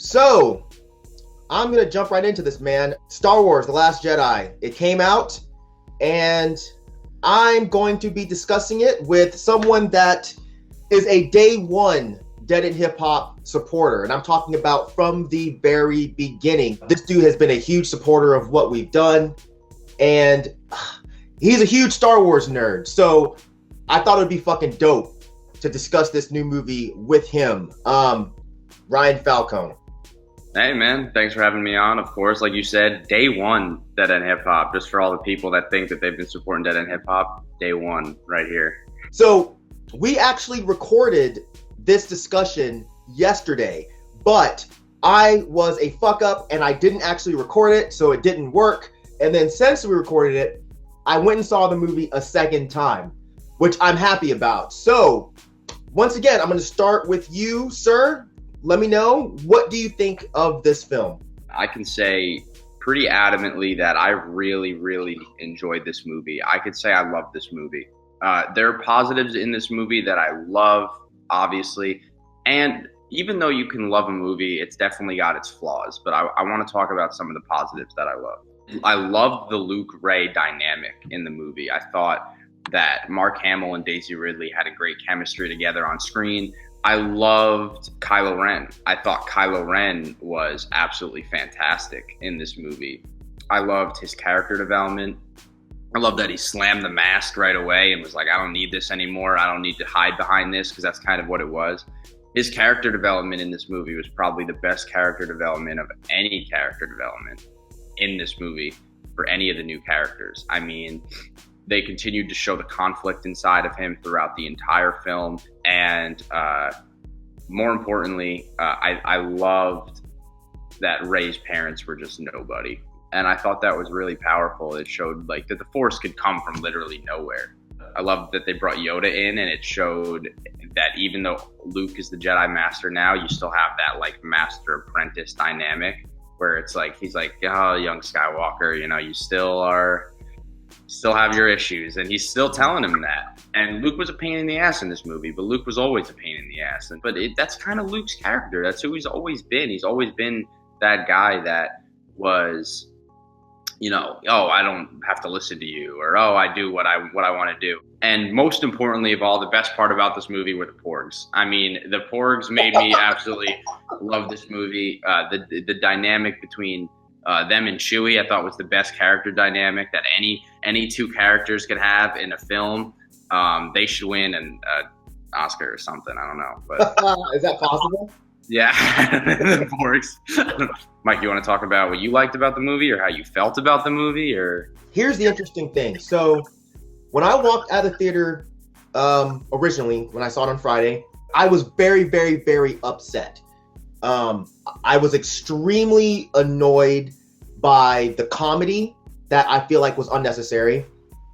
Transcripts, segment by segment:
So, I'm going to jump right into this, man. Star Wars, The Last Jedi. It came out, and I'm going to be discussing it with someone that is a day one Dead End Hip Hop supporter. And I'm talking about from the very beginning. This dude has been a huge supporter of what we've done. And he's a huge Star Wars nerd. So I thought it would be fucking dope to discuss this new movie with him. Ryan Falcone. Hey man, thanks for having me on. Of course, like you said, day one Dead End Hip Hop. Just for all the people that think that they've been supporting Dead End Hip Hop, day one right here. So we actually recorded this discussion yesterday, but I was a fuck up and I didn't actually record it, so it didn't work. And then since we recorded it, I went and saw the movie a second time, which I'm happy about. So once again, I'm going to start with you, sir. Let me know, what do you think of this film? I can say pretty adamantly that I really, really enjoyed this movie. I could say I love this movie. There are positives in this movie that I love, obviously. And even though you can love a movie, it's definitely got its flaws. But I want to talk about some of the positives that I love. I loved the Luke-Rey dynamic in the movie. I thought that Mark Hamill and Daisy Ridley had a great chemistry together on screen. I loved Kylo Ren. I thought Kylo Ren was absolutely fantastic in this movie. I loved his character development. I love that he slammed the mask right away and was like, I don't need this anymore. I don't need to hide behind this, because that's kind of what it was. His character development in this movie was probably the best character development of any character development in this movie for any of the new characters. I mean, they continued to show the conflict inside of him throughout the entire film. And more importantly, I loved that Rey's parents were just nobody. And I thought that was really powerful. It showed like that the Force could come from literally nowhere. I loved that they brought Yoda in, and it showed that even though Luke is the Jedi Master now, you still have that like master apprentice dynamic where it's like, he's like, oh, young Skywalker, you know, you still have your issues, and he's still telling him that. And Luke was a pain in the ass in this movie, but Luke was always a pain in the ass. But that's kind of Luke's character. That's who he's always been. He's always been that guy that was, you know, oh, I don't have to listen to you, or oh, I do what I want to do. And most importantly of all, the best part about this movie were the Porgs. I mean, the Porgs made me absolutely love this movie. The dynamic between them and Chewie, I thought was the best character dynamic that any two characters could have in a film. They should win an Oscar or something. I don't know, but is that possible? Yeah, the Porgs. Myke, you want to talk about what you liked about the movie, or how you felt about the movie, or? Here's the interesting thing. So when I walked out of the theater originally, when I saw it on Friday, I was very, very, very upset. I was extremely annoyed by the comedy that I feel like was unnecessary.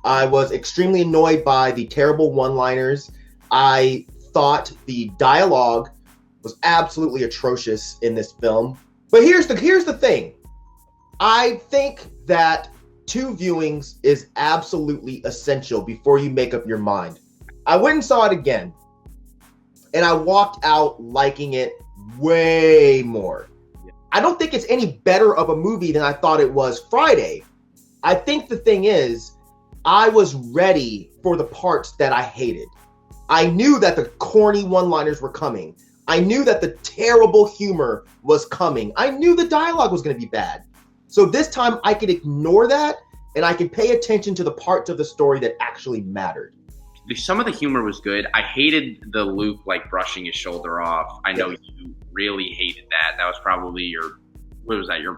I was extremely annoyed by the terrible one-liners. I thought the dialogue was absolutely atrocious in this film. But here's the thing. I think that 2 viewings is absolutely essential before you make up your mind. I went and saw it again, and I walked out liking it way more. I don't think it's any better of a movie than I thought it was Friday. I think the thing is, I was ready for the parts that I hated. I knew that the corny one-liners were coming. I knew that the terrible humor was coming. I knew the dialogue was going to be bad. So this time I could ignore that, and I could pay attention to the parts of the story that actually mattered. Some of the humor was good. I hated the Luke like brushing his shoulder off. I know you really hated that. That was probably your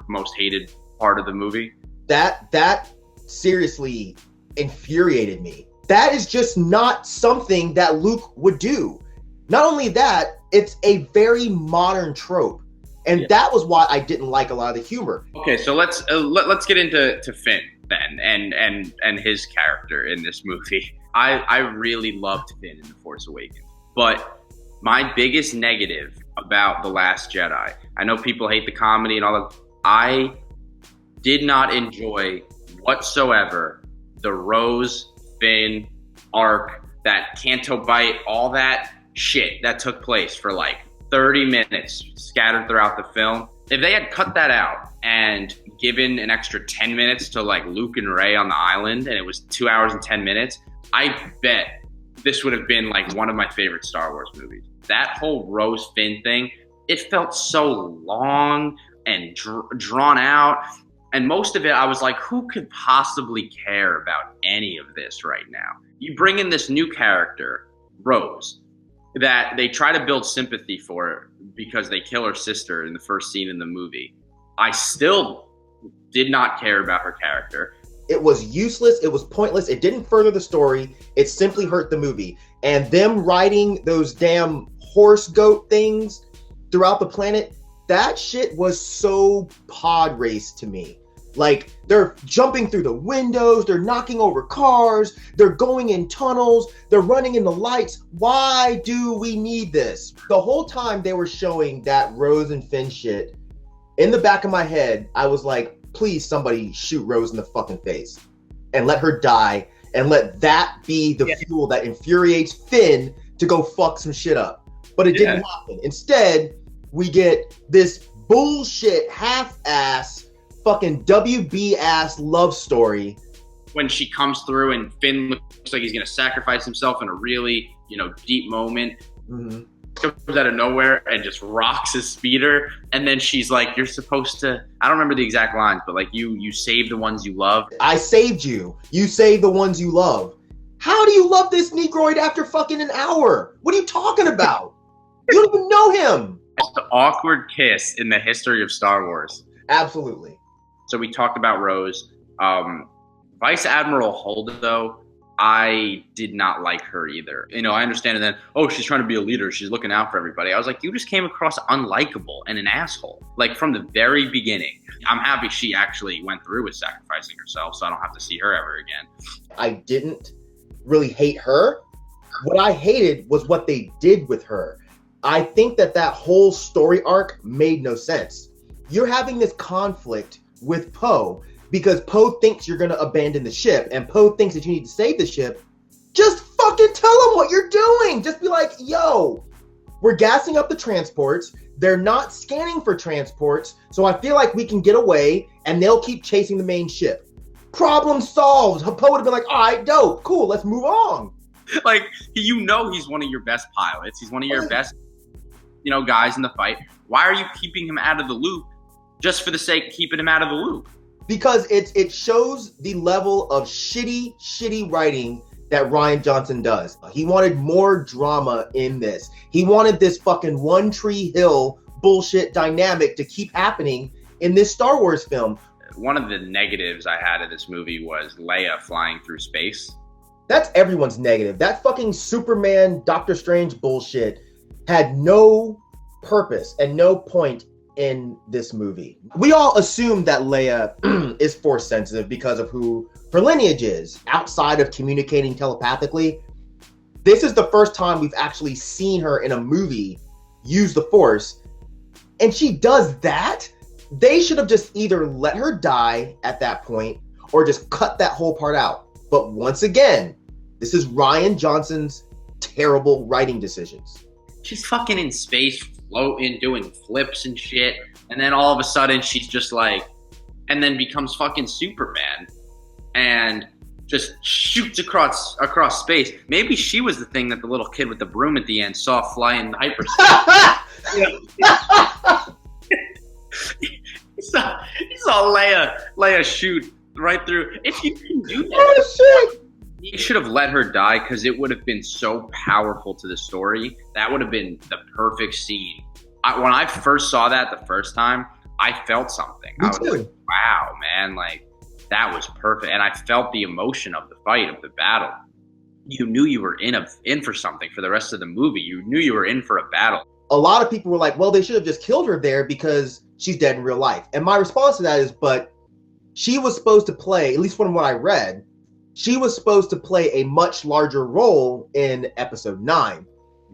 most hated part of the movie? That seriously infuriated me. That is just not something that Luke would do. Not only that, it's a very modern trope. And that was why I didn't like a lot of the humor. Okay, so let's get into Finn then and his character in this movie. I really loved Finn in The Force Awakens. But my biggest negative about The Last Jedi, I know people hate the comedy and all that, I did not enjoy whatsoever the Rose, Finn, arc, that Canto Bite, all that shit that took place for like 30 minutes scattered throughout the film. If they had cut that out and given an extra 10 minutes to like Luke and Rey on the island, and it was 2 hours and 10 minutes, I bet this would have been like one of my favorite Star Wars movies. That whole Rose Finn thing, it felt so long and drawn out. And most of it, I was like, who could possibly care about any of this right now? You bring in this new character, Rose, that they try to build sympathy for because they kill her sister in the first scene in the movie. I still did not care about her character. It was useless. It was pointless. It didn't further the story. It simply hurt the movie. And them riding those damn horse goat things throughout the planet, that shit was so pod race to me. Like, they're jumping through the windows, they're knocking over cars, they're going in tunnels, they're running in the lights. Why do we need this? The whole time they were showing that Rose and Finn shit, in the back of my head, I was like, please somebody shoot Rose in the fucking face and let her die, and let that be the fuel that infuriates Finn to go fuck some shit up. But it didn't happen. Instead, we get this bullshit half-ass fucking WB ass love story. When she comes through and Finn looks like he's gonna sacrifice himself in a really, deep moment. Mm-hmm. Comes out of nowhere and just rocks his speeder, and then she's like, you're supposed to, I don't remember the exact lines, but like, you save the ones you love. I saved you. You save the ones you love. How do you love this Negroid after fucking an hour? What are you talking about? You don't even know him. It's the awkward kiss in the history of Star Wars. Absolutely. So we talked about Rose. Vice Admiral Holdo, I did not like her either. I understand it then, she's trying to be a leader. She's looking out for everybody. I was like, you just came across unlikable and an asshole. Like, from the very beginning. I'm happy she actually went through with sacrificing herself, so I don't have to see her ever again. I didn't really hate her. What I hated was what they did with her. I think that whole story arc made no sense. You're having this conflict with Poe because Poe thinks you're going to abandon the ship, and Poe thinks that you need to save the ship. Just fucking tell him what you're doing. Just be like, yo, we're gassing up the transports. They're not scanning for transports, so I feel like we can get away, and they'll keep chasing the main ship. Problem solved. Poe would have been like, all right, dope, cool, let's move on. Like, he's one of your best pilots. He's one of your best, guys in the fight. Why are you keeping him out of the loop just for the sake of keeping him out of the loop? Because it shows the level of shitty writing that Ryan Johnson does. He wanted more drama in this. He wanted this fucking One Tree Hill bullshit dynamic to keep happening in this Star Wars film. One of the negatives I had of this movie was Leia flying through space. That's everyone's negative. That fucking Superman, Doctor Strange bullshit had no purpose and no point in this movie. We all assume that Leia is force sensitive because of who her lineage is, outside of communicating telepathically. This is the first time we've actually seen her in a movie use the force, and she does that. They should have just either let her die at that point or just cut that whole part out. But once again, this is Ryan Johnson's terrible writing decisions. She's fucking in space, floating, doing flips and shit. And then all of a sudden she's just like, and then becomes fucking Superman and just shoots across space. Maybe she was the thing that the little kid with the broom at the end saw flying hyperspace. He saw Leia shoot right through. If you can do that, you should have let her die, because it would have been so powerful to the story. That would have been the perfect scene. When I first saw that the first time, I felt something. I was like, wow, man, like, that was perfect. And I felt the emotion of the fight, of the battle. You knew you were in for something for the rest of the movie. You knew you were in for a battle. A lot of people were like, well, they should have just killed her there because she's dead in real life. And my response to that is, but she was supposed to play, at least from what I read, she was supposed to play a much larger role in episode 9.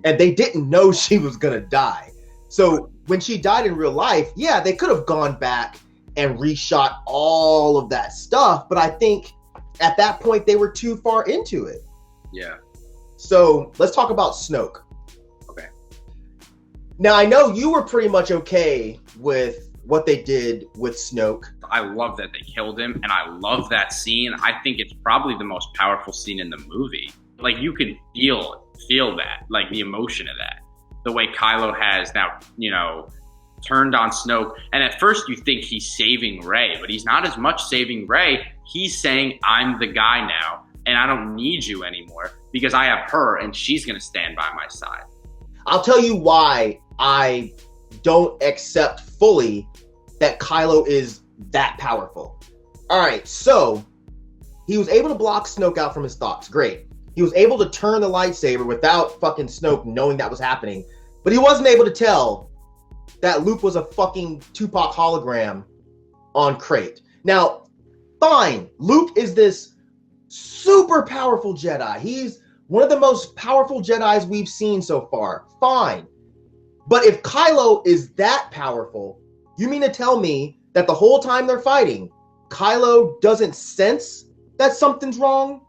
And they didn't know she was going to die. So when she died in real life, yeah, they could have gone back and reshot all of that stuff. But I think at that point, they were too far into it. Yeah. So let's talk about Snoke. Okay. Now, I know you were pretty much okay with what they did with Snoke. I love that they killed him, and I love that scene. I think it's probably the most powerful scene in the movie. Like, you could feel that, like the emotion of that. The way Kylo has now, turned on Snoke. And at first you think he's saving Rey, but he's not as much saving Rey. He's saying, I'm the guy now, and I don't need you anymore because I have her, and she's going to stand by my side. I'll tell you why I don't accept fully that Kylo is that powerful. All right, so he was able to block Snoke out from his thoughts. Great. He was able to turn the lightsaber without fucking Snoke knowing that was happening. But he wasn't able to tell that Luke was a fucking Tupac hologram on Crate. Now, fine. Luke is this super powerful Jedi. He's one of the most powerful Jedis we've seen so far. Fine. But if Kylo is that powerful, you mean to tell me that the whole time they're fighting, Kylo doesn't sense that something's wrong?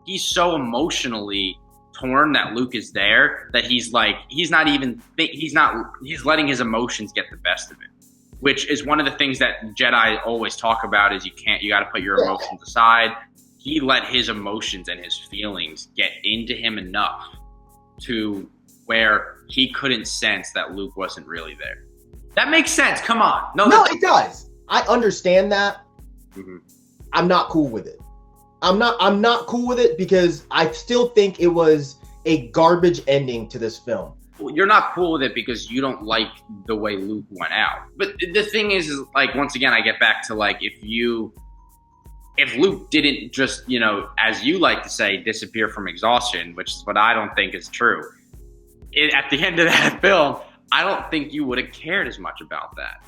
He's so emotionally torn that Luke is there that he's letting his emotions get the best of him, which is one of the things that Jedi always talk about is you got to put your emotions aside. He let his emotions and his feelings get into him enough to where he couldn't sense that Luke wasn't really there. That makes sense. Come on. No, it does. I understand that. Mm-hmm. I'm not cool with it. I'm not cool with it because I still think it was a garbage ending to this film. You're not cool with it because you don't like the way Luke went out. But the thing is like, once again, I get back to like, if Luke didn't just, as you like to say, disappear from exhaustion, which is what I don't think is true. At the end of that film, I don't think you would have cared as much about that.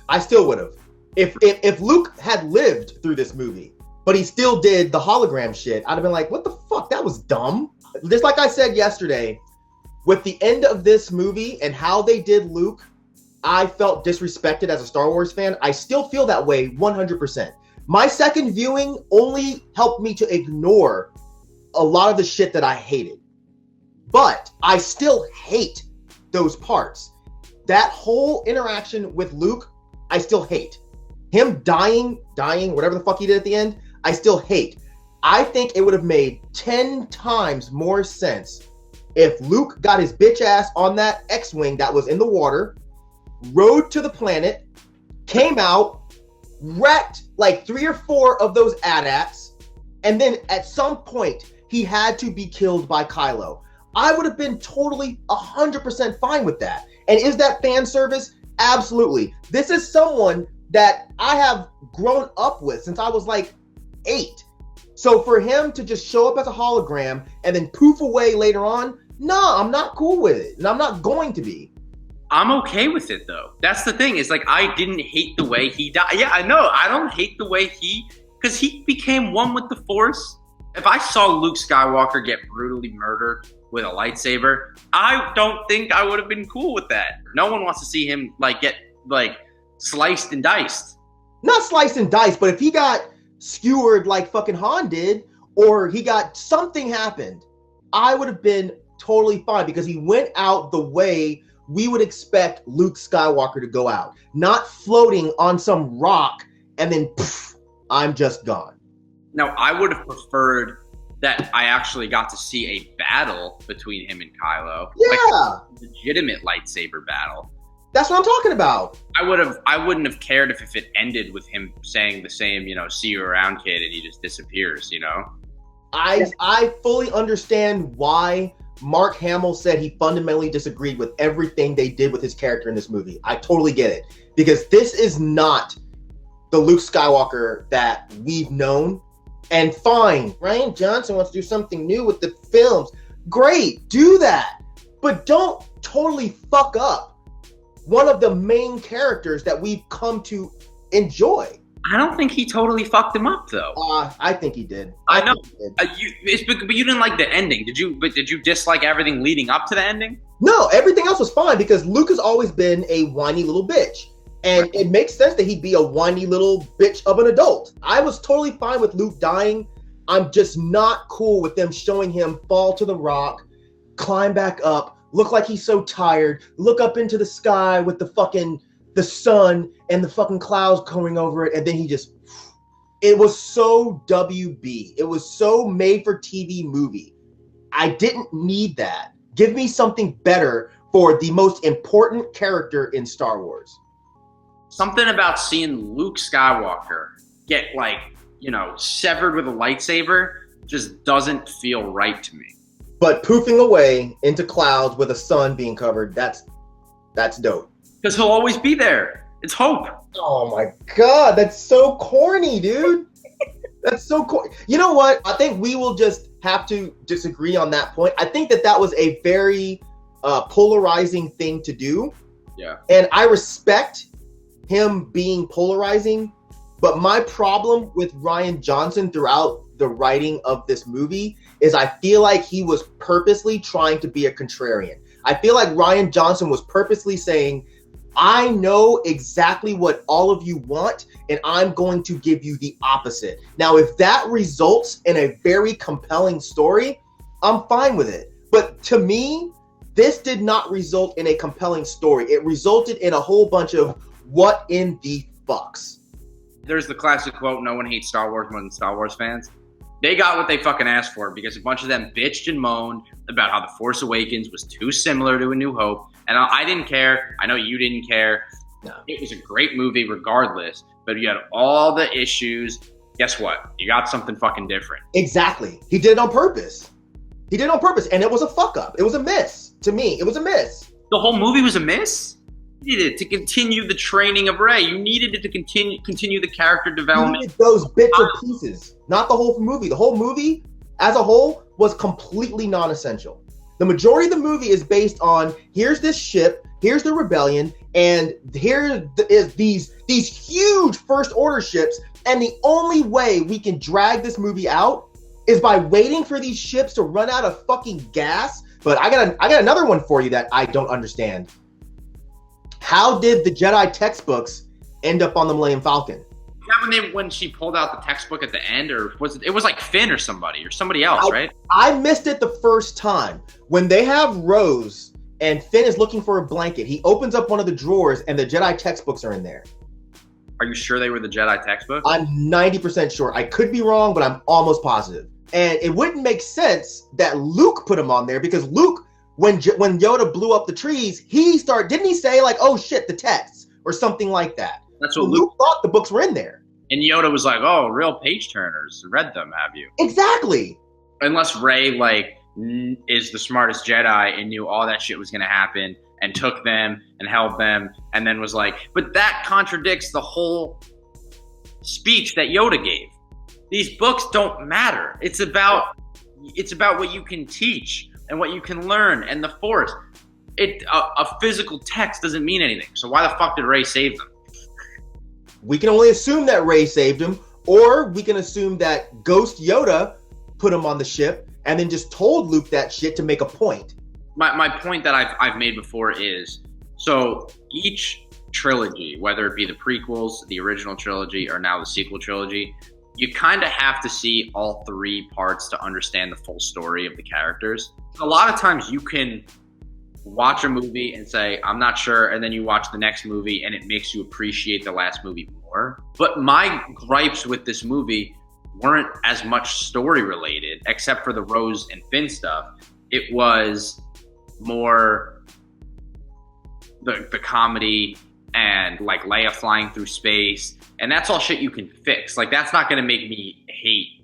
I still would have. If Luke had lived through this movie, but he still did the hologram shit, I'd have been like, what the fuck? That was dumb. Just like I said yesterday, with the end of this movie and how they did Luke, I felt disrespected as a Star Wars fan. I still feel that way 100%. My second viewing only helped me to ignore a lot of the shit that I hated. But I still hate those parts. That whole interaction with Luke, I still hate. Him dying, whatever the fuck he did at the end, I still hate. I think it would have made 10 times more sense if Luke got his bitch ass on that X-Wing that was in the water, rode to the planet, came out, wrecked like 3 or 4 of those AT-ATs, and then at some point he had to be killed by Kylo. I would have been totally 100% fine with that. And is that fan service? Absolutely. This is someone that I have grown up with since I was like 8. So for him to just show up as a hologram and then poof away later on, no, I'm not cool with it. And I'm not going to be. I'm okay with it though. That's the thing. Is like, I didn't hate the way he died. Yeah, I know. I don't hate the way because he became one with the Force. If I saw Luke Skywalker get brutally murdered with a lightsaber, I don't think I would have been cool with that. No one wants to see him get sliced and diced. Not sliced and diced, but if he got skewered like fucking Han did, or he got something happened, I would have been totally fine because he went out the way we would expect Luke Skywalker to go out. Not floating on some rock and then poof, I'm just gone. Now, I would have preferred that I actually got to see a battle between him and Kylo. Yeah. Like a legitimate lightsaber battle. That's what I'm talking about. I wouldn't have cared if it ended with him saying the same, see you around, kid, and he just disappears, I fully understand why Mark Hamill said he fundamentally disagreed with everything they did with his character in this movie. I totally get it. Because this is not the Luke Skywalker that we've known. And fine, Ryan Johnson wants to do something new with the films. Great, do that. But don't totally fuck up one of the main characters that we've come to enjoy. I don't think he totally fucked him up, though. I think he did. I know. But you didn't like the ending, did you? But did you dislike everything leading up to the ending? No, everything else was fine because Luke has always been a whiny little bitch. And it makes sense that he'd be a whiny little bitch of an adult. I was totally fine with Luke dying. I'm just not cool with them showing him fall to the rock, climb back up, look like he's so tired, look up into the sky with the sun and the fucking clouds coming over it, and then it was so WB. It was so made for TV movie. I didn't need that. Give me something better for the most important character in Star Wars. Something about seeing Luke Skywalker get severed with a lightsaber just doesn't feel right to me. But poofing away into clouds with a sun being covered, that's dope. Because he'll always be there. It's hope. Oh my God, that's so corny, dude. That's so corny. You know what? I think we will just have to disagree on that point. I think that was a very polarizing thing to do. Yeah. And I respect him being polarizing, but my problem with Ryan Johnson throughout the writing of this movie is I feel like he was purposely trying to be a contrarian. I feel like Ryan Johnson was purposely saying, I know exactly what all of you want, and I'm going to give you the opposite. Now, if that results in a very compelling story, I'm fine with it. But to me, this did not result in a compelling story. It resulted in a whole bunch of what in the fucks. There's the classic quote, no one hates Star Wars more than Star Wars fans. They got what they fucking asked for because a bunch of them bitched and moaned about how The Force Awakens was too similar to A New Hope. And I didn't care. I know you didn't care. No. It was a great movie regardless, but you had all the issues. Guess what? You got something fucking different. Exactly. He did it on purpose. And it was a fuck up. It was a miss. To me, it was a miss. The whole movie was a miss? You needed it to continue the training of Rey. You needed it to continue the character development. You needed those bits or pieces, not the whole movie. The whole movie as a whole was completely non-essential. The majority of the movie is based on, here's this ship, here's the rebellion, and here is these huge First Order ships, and the only way we can drag this movie out is by waiting for these ships to run out of fucking gas. But I got another one for you that I don't understand. How did the Jedi textbooks end up on the Millennium Falcon? When she pulled out the textbook at the end, or was it was like Finn or somebody else, right? I missed it the first time. When they have Rose and Finn is looking for a blanket, he opens up one of the drawers and the Jedi textbooks are in there. Are you sure they were the Jedi textbooks? I'm 90% sure. I could be wrong, but I'm almost positive. And it wouldn't make sense that Luke put them on there, because Luke, when Yoda blew up the trees, didn't he say like, oh shit, the texts or something like that? That's what Luke thought the books were in there. And Yoda was like, oh, real page turners. Read them, have you? Exactly. Unless Rey is the smartest Jedi and knew all that shit was going to happen and took them and held them and then was like, but that contradicts the whole speech that Yoda gave. These books don't matter. It's about what you can teach and what you can learn and the Force. A physical text doesn't mean anything. So why the fuck did Rey save them? We can only assume that Rey saved him, or we can assume that Ghost Yoda put him on the ship and then just told Luke that shit to make a point. My point that I've made before is, so each trilogy, whether it be the prequels, the original trilogy, or now the sequel trilogy, you kind of have to see all three parts to understand the full story of the characters. A lot of times you can watch a movie and say, I'm not sure, and then you watch the next movie and it makes you appreciate the last movie more. But my gripes with this movie weren't as much story related, except for the Rose and Finn stuff. It was more the comedy and like Leia flying through space, and that's all shit you can fix. Like, that's not gonna make me hate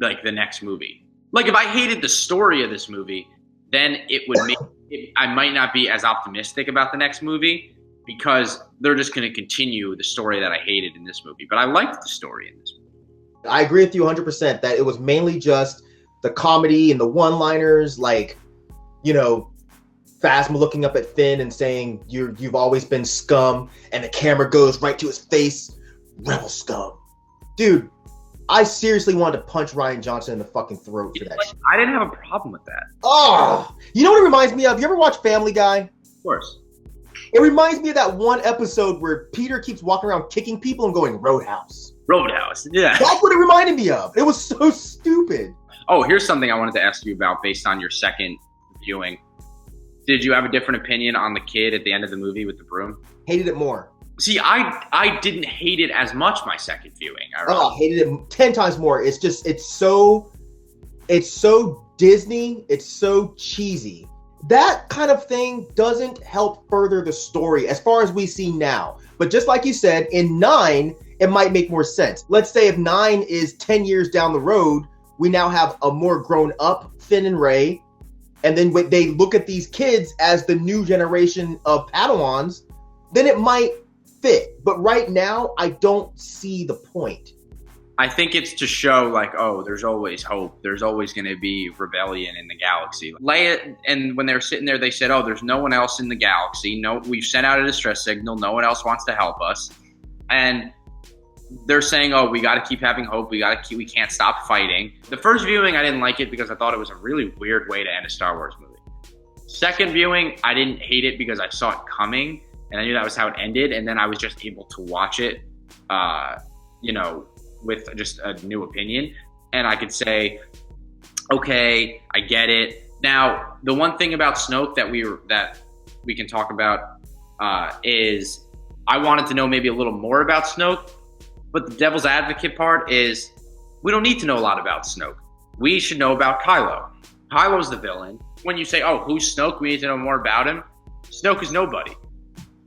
like the next movie. Like, if I hated the story of this movie, then it would make I might not be as optimistic about the next movie, because they're just going to continue the story that I hated in this movie. But I liked the story in this movie. I agree with you 100% that it was mainly just the comedy and the one-liners, like, Phasma looking up at Finn and saying, you've always been scum, and the camera goes right to his face, rebel scum. Dude, I seriously wanted to punch Ryan Johnson in the fucking throat for that shit. I didn't have a problem with that. Oh, you know what it reminds me of? You ever watch Family Guy? Of course. It reminds me of that one episode where Peter keeps walking around kicking people and going, Roadhouse. Roadhouse, yeah. That's what it reminded me of. It was so stupid. Oh, here's something I wanted to ask you about based on your second viewing. Did you have a different opinion on the kid at the end of the movie with the broom? Hated it more. See, I didn't hate it as much my second viewing. I hated it 10 times more. It's so Disney. It's so cheesy. That kind of thing doesn't help further the story as far as we see now. But just like you said, in 9, it might make more sense. Let's say if 9 is 10 years down the road, we now have a more grown up Finn and Rey. And then when they look at these kids as the new generation of Padawans, then it might fit. But right now, I don't see the point. I think it's to show like, oh, there's always hope. There's always going to be rebellion in the galaxy. Leia, and when they were sitting there, they said, oh, there's no one else in the galaxy. No, we've sent out a distress signal. No one else wants to help us. And they're saying, oh, we got to keep having hope. We can't stop fighting. The first viewing, I didn't like it because I thought it was a really weird way to end a Star Wars movie. Second viewing, I didn't hate it because I saw it coming and I knew that was how it ended. And then I was just able to watch it, with just a new opinion. And I could say, okay, I get it. Now, the one thing about Snoke that we can talk about is I wanted to know maybe a little more about Snoke, but the devil's advocate part is we don't need to know a lot about Snoke. We should know about Kylo. Kylo's the villain. When you say, oh, who's Snoke? We need to know more about him. Snoke is nobody.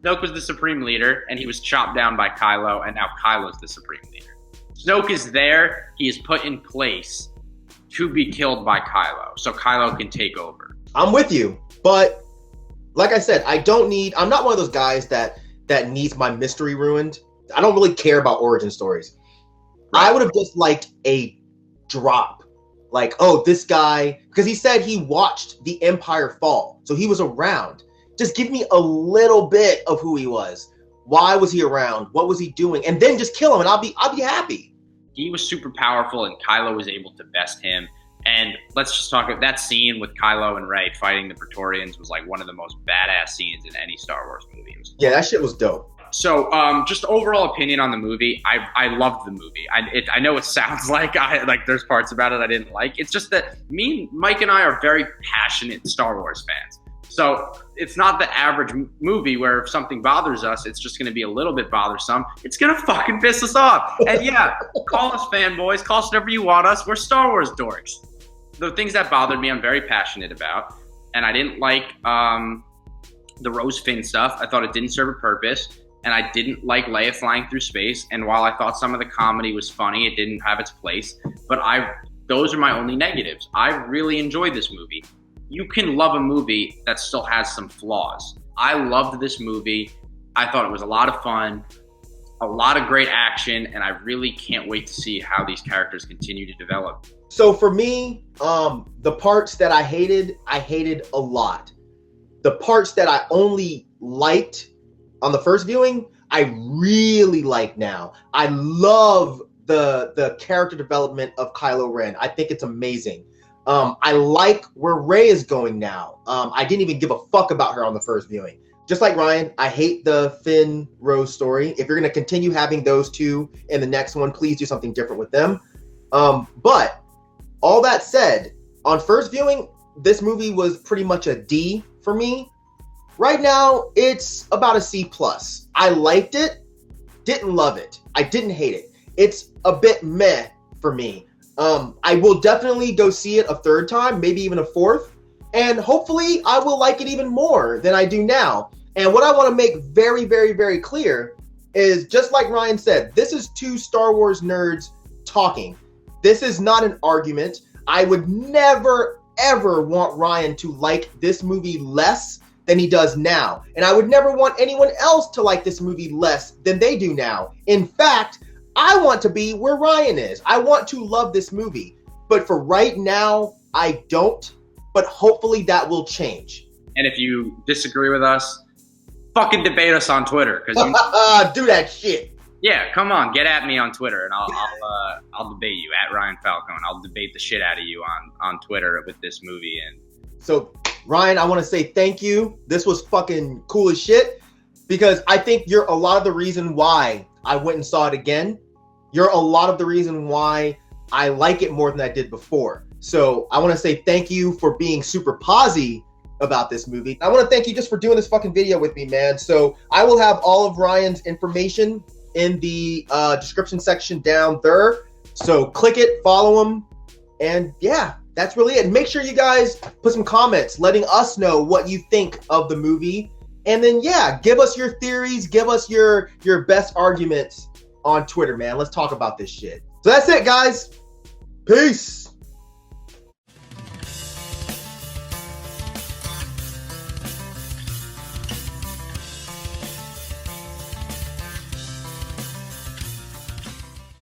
Snoke was the supreme leader, and he was chopped down by Kylo, and now Kylo's the supreme leader. Snoke is there. He is put in place to be killed by Kylo, so Kylo can take over. I'm with you, but like I said, I'm not one of those guys that needs my mystery ruined. I don't really care about origin stories. Right. I would have just liked a drop. Like, oh, this guy, because he said he watched the Empire fall, so he was around. Just give me a little bit of who he was. Why was he around? What was he doing? And then just kill him, and I'll be happy. He was super powerful, and Kylo was able to best him. And let's just talk about that scene with Kylo and Rey fighting the Praetorians was like one of the most badass scenes in any Star Wars movie. Yeah, that shit was dope. So, just overall opinion on the movie. I loved the movie. I know it sounds like there's parts about it I didn't like. It's just that Myke and I are very passionate Star Wars fans. So it's not the average movie where if something bothers us, it's just going to be a little bit bothersome. It's going to fucking piss us off. And yeah, call us fanboys, call us whatever you want us. We're Star Wars dorks. The things that bothered me, I'm very passionate about. And I didn't like the Rose Finn stuff. I thought it didn't serve a purpose. And I didn't like Leia flying through space. And while I thought some of the comedy was funny, it didn't have its place. But those are my only negatives. I really enjoyed this movie. You can love a movie that still has some flaws. I loved this movie. I thought it was a lot of fun, a lot of great action, and I really can't wait to see how these characters continue to develop. So for me, the parts that I hated a lot. The parts that I only liked on the first viewing, I really like now. I love the character development of Kylo Ren. I think it's amazing. I like where Rey is going now. I didn't even give a fuck about her on the first viewing. Just like Ryan, I hate the Finn Rose story. If you're going to continue having those two in the next one, please do something different with them. But all that said, on first viewing, this movie was pretty much a D for me. Right now, it's about a C+. I liked it, didn't love it. I didn't hate it. It's a bit meh for me. I will definitely go see it a third time, maybe even a fourth, and hopefully I will like it even more than I do now. And what I want to make very, very, very clear is, just like Ryan said, this is two Star Wars nerds talking. This is not an argument. I would never, ever want Ryan to like this movie less than he does now. And I would never want anyone else to like this movie less than they do now. In fact, I want to be where Ryan is. I want to love this movie. But for right now, I don't. But hopefully that will change. And if you disagree with us, fucking debate us on Twitter. Do that shit. Yeah, come on, get at me on Twitter, and I'll debate you at Ryan Falcone. I'll debate the shit out of you on Twitter with this movie. And so, Ryan, I want to say thank you. This was fucking cool as shit, because I think you're a lot of the reason why I went and saw it again. You're a lot of the reason why I like it more than I did before. So I want to say thank you for being super posy about this movie. I want to thank you just for doing this fucking video with me, man. So I will have all of Ryan's information in the description section down there. So click it, follow him, and yeah, that's really it. And make sure you guys put some comments letting us know what you think of the movie. And then, yeah, give us your theories, give us your best arguments on Twitter, man. Let's talk about this shit. So that's it, guys. Peace.